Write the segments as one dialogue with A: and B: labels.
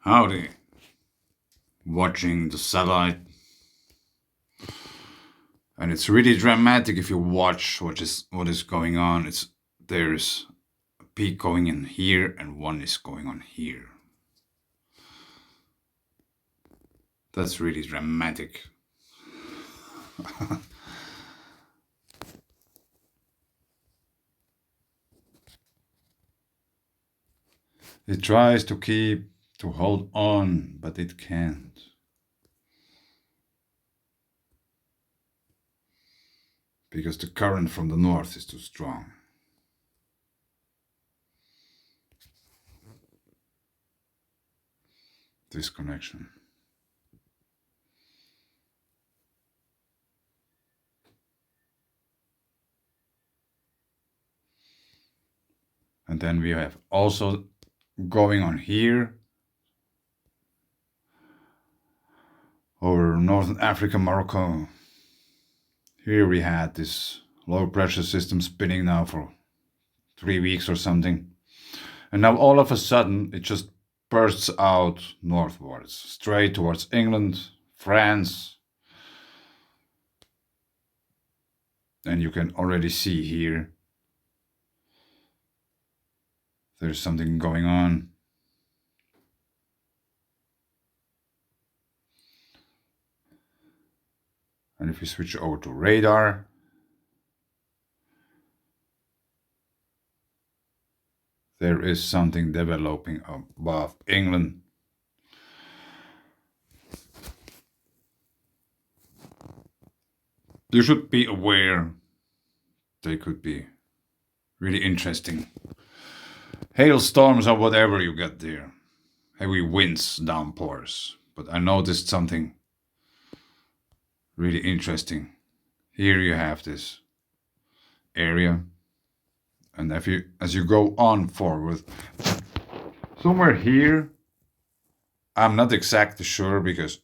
A: Howdy. Watching the satellite. And it's really dramatic if you watch what is going on. There's a peak going in here and one is going on here. That's really dramatic. It tries to hold on, but it can't. Because the current from the north is too strong. Disconnection. And then we have also going on here over Northern Africa, Morocco. Here we had this low pressure system spinning now for 3 weeks or something. And now all of a sudden it just bursts out northwards, straight towards England, France. And you can already see here there's something going on. And if we switch over to radar, there is something developing above England. You should be aware they could be really interesting. Hailstorms or whatever you get there. Heavy winds, downpours. But I noticed something really interesting. Here you have this area. And as you go on forward, somewhere here, I'm not exactly sure because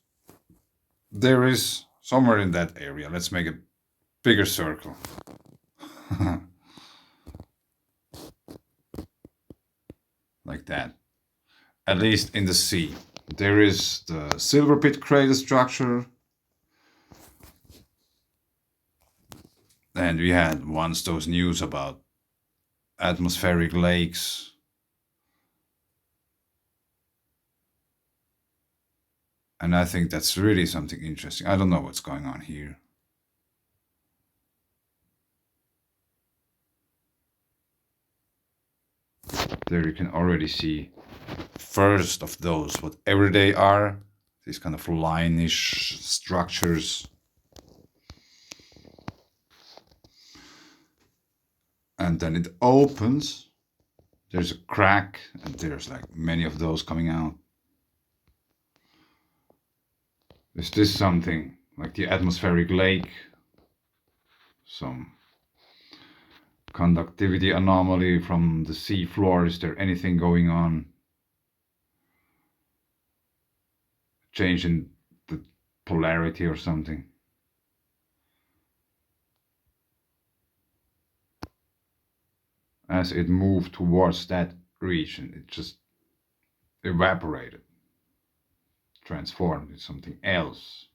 A: there is somewhere in that area. Let's make a bigger circle. Like that. At least in the sea. There is the silver pit crater structure. And we had once those news about atmospheric lakes. And I think that's really something interesting. I don't know what's going on here. There you can already see first of those, whatever they are, these kind of line-ish structures. And then it opens. There's a crack, and there's like many of those coming out. Is this something like the atmospheric lake? Some conductivity anomaly from the sea floor? Is there anything going on? Change in the polarity or something? As it moved towards that region, it just evaporated, transformed into something else,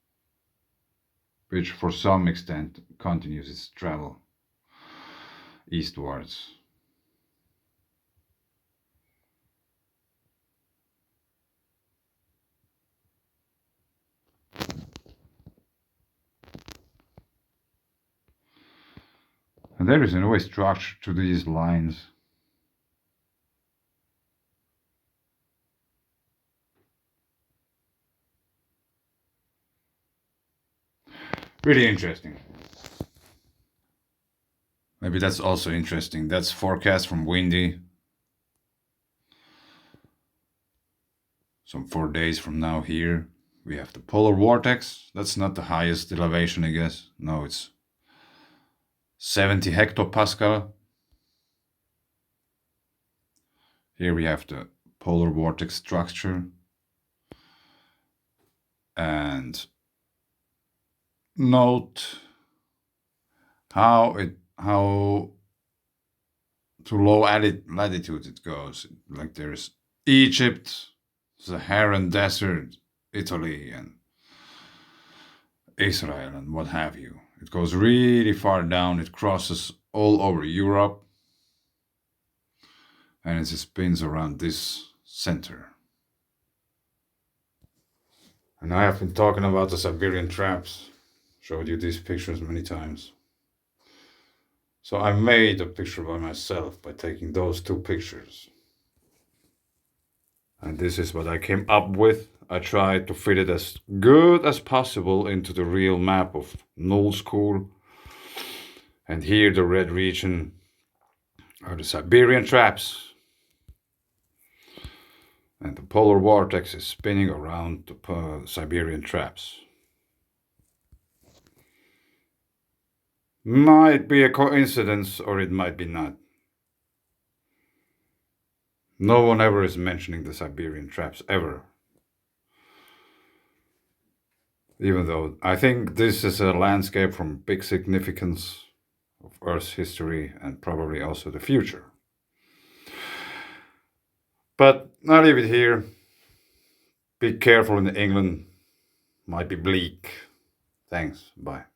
A: which for some extent continues its travel eastwards. And there is in a way structure to these lines. Really interesting. Maybe that's also interesting. That's forecast from Windy. Some 4 days from now here. We have the polar vortex. That's not the highest elevation, I guess. No, it's 70 hectopascal. Here we have the polar vortex structure. And note how to low latitude it goes. Like there's Egypt, Saharan Desert, Italy, and Israel, and what have you. It goes really far down, it crosses all over Europe, and it spins around this center. And I have been talking about the Siberian traps, showed you these pictures many times. So I made a picture by myself by taking those two pictures. And this is what I came up with. I tried to fit it as good as possible into the real map of Null School. And here the red region are the Siberian traps. And the polar vortex is spinning around the Siberian traps. Might be a coincidence or it might be not. No one ever is mentioning the Siberian traps, ever. Even though I think this is a landscape from big significance of Earth's history and probably also the future. But I'll leave it here. Be careful in England. Might be bleak. Thanks. Bye.